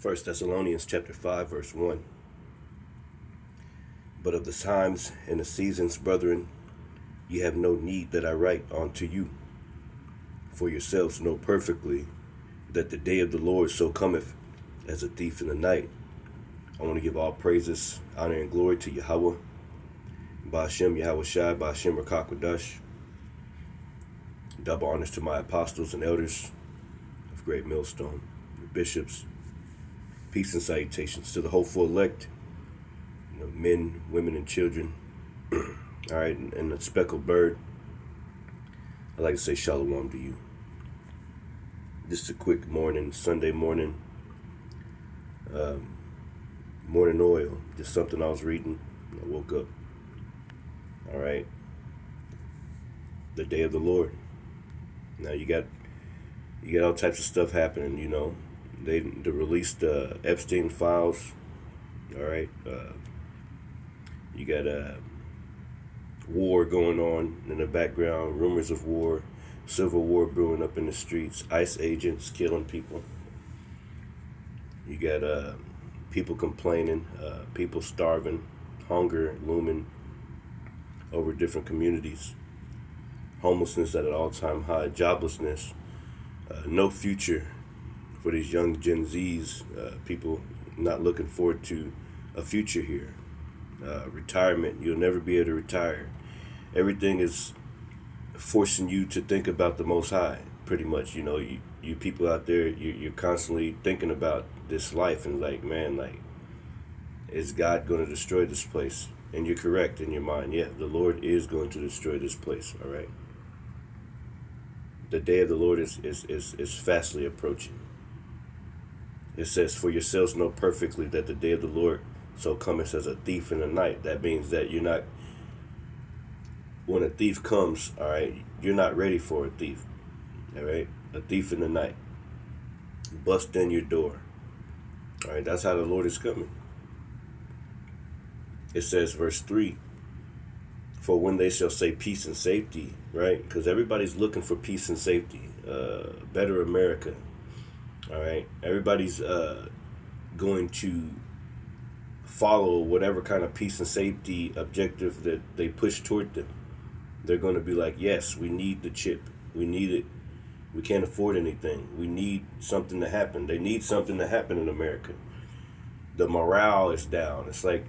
Thessalonians chapter 5, verse 1. But of the times and the seasons, brethren, ye have no need that I write unto you. For yourselves know perfectly that the day of the Lord so cometh as a thief in the night. I want to give all praises, honor, and glory to Yahweh, Ba'ashem Yahweh Shai, Ba'ashem Rakakwadash. Double honors to my apostles and elders of Great Millstone, the bishops. Peace and salutations to the hopeful elect, men, women, and children. All right, and the speckled bird. I'd like to say shalom to you. Just a quick morning, Sunday morning, morning oil. Just something I was reading. I woke up. All right, the day of the Lord. Now you got all types of stuff happening. They released Epstein files. All right, you got a war going on in the background, rumors of war, civil war brewing up in the streets, ICE agents killing people. You got people complaining, people starving, hunger looming over different communities, homelessness at an all-time high, joblessness, no future for these young Gen Zs, people not looking forward to a future here. Retirement, you'll never be able to retire. Everything is forcing you to think about the Most High, pretty much. You people out there, you're constantly thinking about this life and is God going to destroy this place? And you're correct in your mind. Yeah, the Lord is going to destroy this place, all right? The day of the Lord is fastly approaching. It says, for yourselves know perfectly that the day of the Lord so cometh as a thief in the night. That means that when a thief comes, all right, you're not ready for a thief, all right? A thief in the night. Bust in your door. All right, that's how the Lord is coming. It says, verse 3, for when they shall say peace and safety, right? Because everybody's looking for peace and safety, better America, all right? Everybody's going to follow whatever kind of peace and safety objective that they push toward them. They're going to be like, yes, we need the chip. We need it. We can't afford anything. We need something to happen. They need something to happen in America. The morale is down. It's like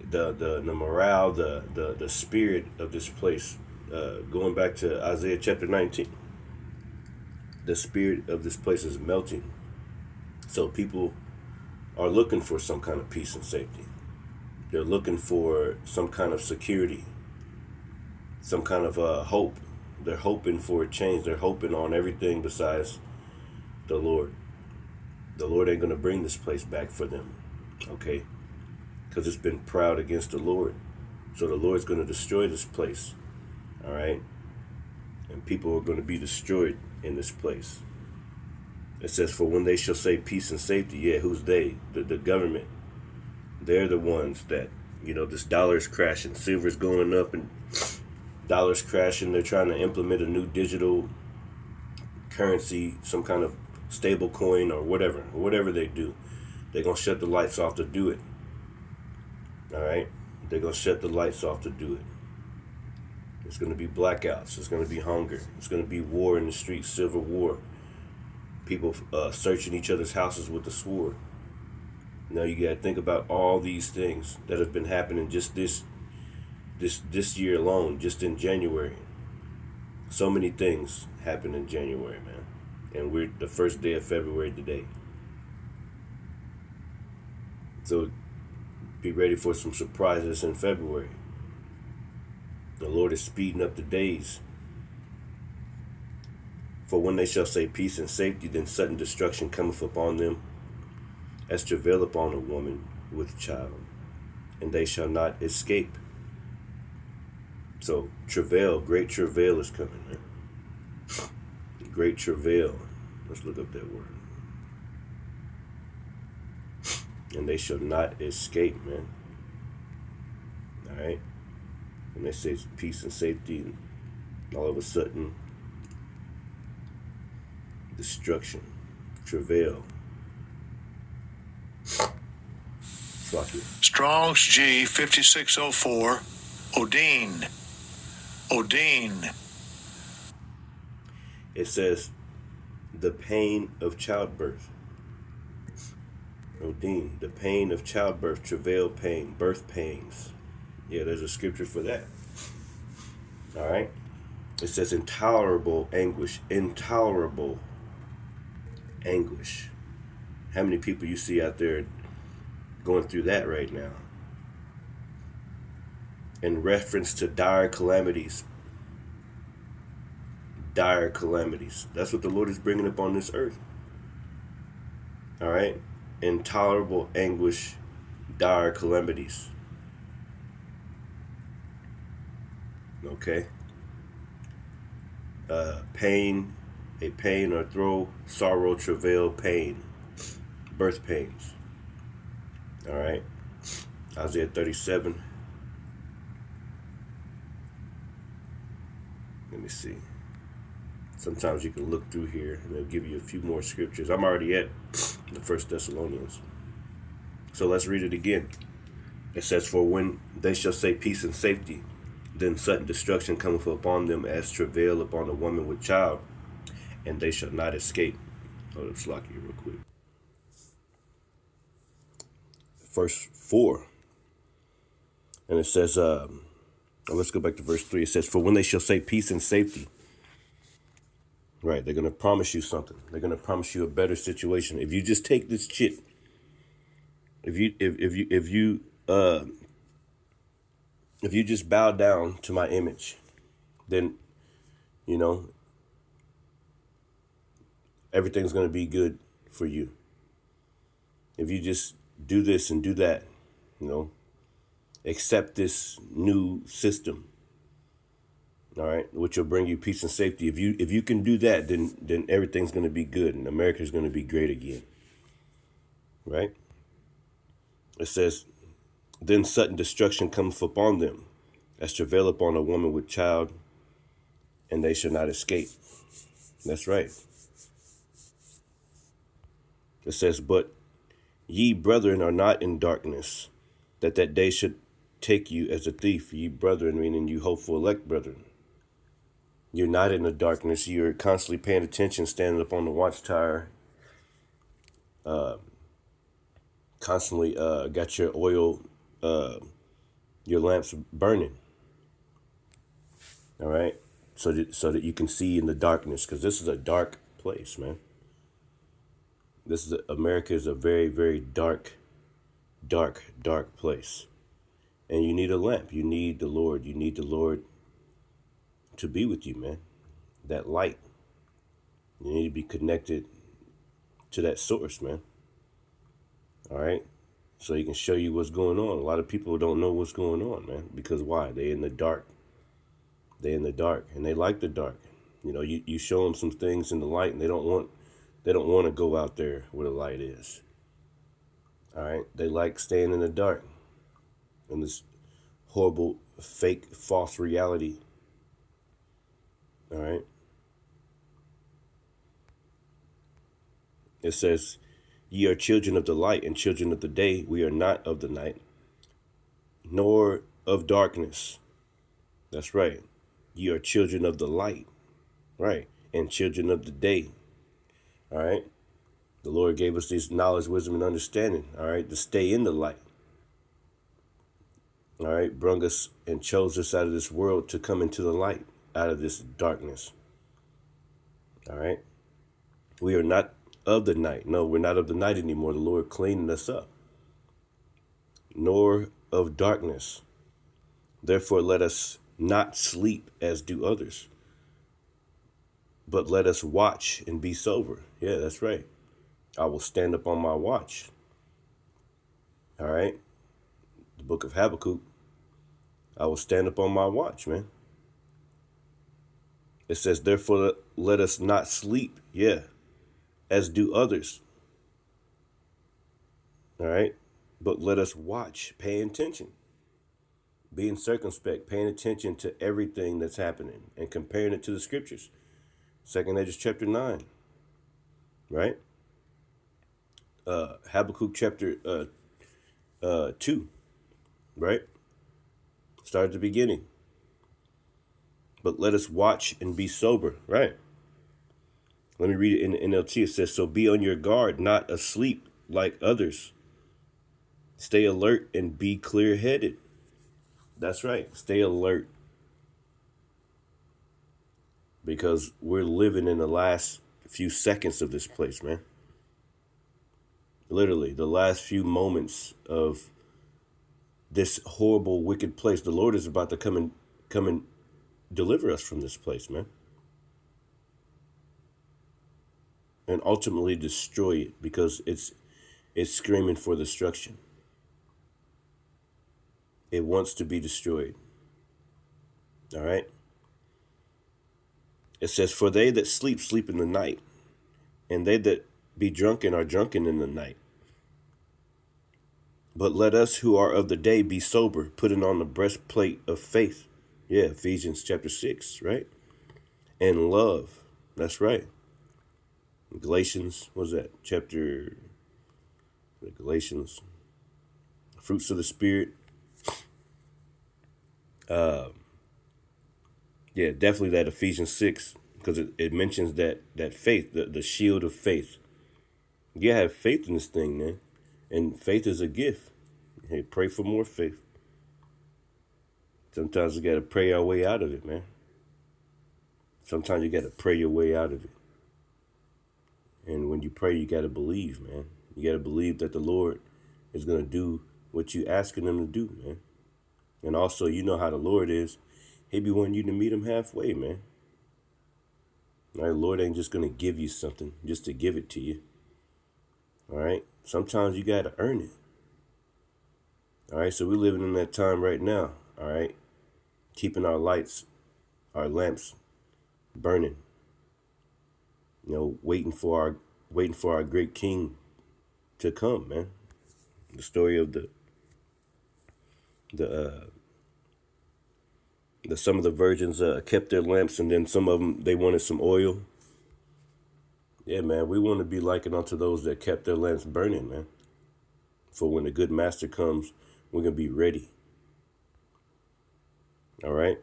the morale, the spirit of this place, going back to Isaiah chapter 19, the spirit of this place is melting. So people are looking for some kind of peace and safety. They're looking for some kind of security, some kind of hope. They're hoping for a change. They're hoping on everything besides the Lord. The Lord ain't going to bring this place back for them, okay? Because it's been proud against the Lord. So the Lord's going to destroy this place, all right? And people are going to be destroyed in this place. It says, for when they shall say peace and safety, yeah, who's they? The government. They're the ones that, this dollar is crashing, silver's going up and dollar's crashing. They're trying to implement a new digital currency, some kind of stable coin or whatever they do. They're going to shut the lights off to do it. All right? They're going to shut the lights off to do it. It's going to be blackouts. It's going to be hunger. It's going to be war in the streets, civil war. People searching each other's houses with the sword. Now you got to think about all these things that have been happening just this year alone, just in January. So many things happened in January, man. And we're the first day of February today. So be ready for some surprises in February. The Lord is speeding up the days. For when they shall say peace and safety, then sudden destruction cometh upon them, as travail upon a woman with child, and they shall not escape. So travail, great travail is coming, man. Great travail. Let's look up that word. And they shall not escape, man. All right? And they say peace and safety, and all of a sudden, destruction, travail. Slocky. Strong's G 5604, Odin. Odin. It says the pain of childbirth. Odin, the pain of childbirth, travail pain, birth pains. Yeah, there's a scripture for that. All right. It says intolerable anguish. Intolerable anguish. How many people you see out there going through that right now? In reference to dire calamities. Dire calamities. That's what the Lord is bringing upon this earth. All right. Intolerable anguish, dire calamities. Okay. Pain, a pain or throe, sorrow, travail, pain, birth pains. All right. Isaiah 37. Let me see. Sometimes you can look through here and they'll give you a few more scriptures. I'm already at the first Thessalonians. So let's read it again. It says, for when they shall say peace and safety, then sudden destruction cometh upon them as travail upon a woman with child, and they shall not escape. Hold up, Slocky, real quick. Verse 4. And it says, let's go back to verse 3. It says, for when they shall say peace and safety, right, they're going to promise you something. They're going to promise you a better situation. If you just take this shit, if you just bow down to my image, then, you know, everything's going to be good for you. If you just do this and do that, you know, accept this new system, all right, which will bring you peace and safety. If you can do that, then everything's going to be good and America's going to be great again, right? It says, then sudden destruction cometh upon them, as travail upon a woman with child, and they shall not escape. That's right. It says, but ye brethren are not in darkness, that day should take you as a thief. Ye brethren, meaning you hopeful elect brethren. You're not in the darkness. You're constantly paying attention, standing up on the watchtower, constantly got your oil, your lamps burning. All right, so that you can see in the darkness, because this is a dark place, man. America is a very, very dark place, and you need a lamp. You need the Lord. You need the Lord to be with you, man. That light. You need to be connected to that source, man. All right. So he can show you what's going on. A lot of people don't know what's going on, man. Because why? They in the dark. They in the dark, and they like the dark. You know, you show them some things in the light, and they don't want to go out there where the light is. All right. They like staying in the dark, in this horrible, fake, false reality. All right. It says, ye are children of the light and children of the day. We are not of the night, nor of darkness. That's right. Ye are children of the light, right, and children of the day. All right. The Lord gave us this knowledge, wisdom, and understanding, all right, to stay in the light. All right. Brung us and chose us out of this world to come into the light, out of this darkness. All right. We are not of the night. No, we're not of the night anymore. The Lord cleaning us up. Nor of darkness. Therefore, let us not sleep as do others, but let us watch and be sober. Yeah, that's right. I will stand up on my watch. All right. The book of Habakkuk. I will stand up on my watch, man. It says, therefore, let us not sleep. Yeah. As do others. All right. But let us watch, pay attention, being circumspect, paying attention to everything that's happening and comparing it to the scriptures. 2 Edges chapter 9. Right. Habakkuk chapter 2, right? Start at the beginning. But let us watch and be sober, right? Let me read it in the NLT. It says, so be on your guard, not asleep like others. Stay alert and be clear-headed. That's right. Stay alert. Because we're living in the last few seconds of this place, man. Literally, the last few moments of this horrible, wicked place. The Lord is about to come and deliver us from this place, man. And ultimately destroy it, because it's screaming for destruction. It wants to be destroyed. All right? It says, for they that sleep, sleep in the night, and they that be drunken are drunken in the night. But let us who are of the day be sober, putting on the breastplate of faith. Yeah, Ephesians chapter 6, right? And love. That's right. Galatians, what's that? Galatians. Fruits of the Spirit. Yeah, definitely that Ephesians 6, because it mentions that faith, the shield of faith. You gotta have faith in this thing, man. And faith is a gift. Hey, pray for more faith. Sometimes you gotta pray our way out of it, man. Sometimes you gotta pray your way out of it. And when you pray, you gotta believe, man. You gotta believe that the Lord is gonna do what you asking him to do, man. And also, you know how the Lord is. He be wanting you to meet him halfway, man. All right, the Lord ain't just gonna give you something just to give it to you. All right, sometimes you gotta earn it. All right, so we're living in that time right now. All right, keeping our lights, our lamps burning. You know, waiting for our great King to come, man. The story of the some of the virgins kept their lamps, and then some of them, they wanted some oil. Yeah, man, we want to be likened unto those that kept their lamps burning, man. For when the good master comes, we're going to be ready. All right?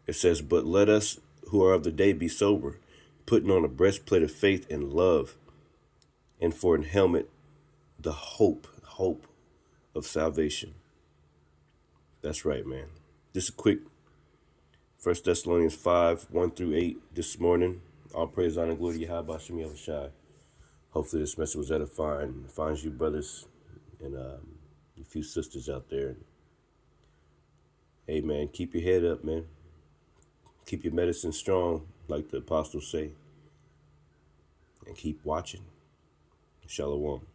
It says, but let us who are of the day be sober, putting on a breastplate of faith and love, and for an helmet, the hope of salvation. That's right, man. Just a quick 1 Thessalonians 5, 1 through 8 this morning. All praise, honor, and glory to Yahweh Shem Yahushai. Hopefully this message was edifying. Finds you brothers and a few sisters out there. Hey, man, keep your head up, man. Keep your medicine strong, like the apostles say. And keep watching. Shalom.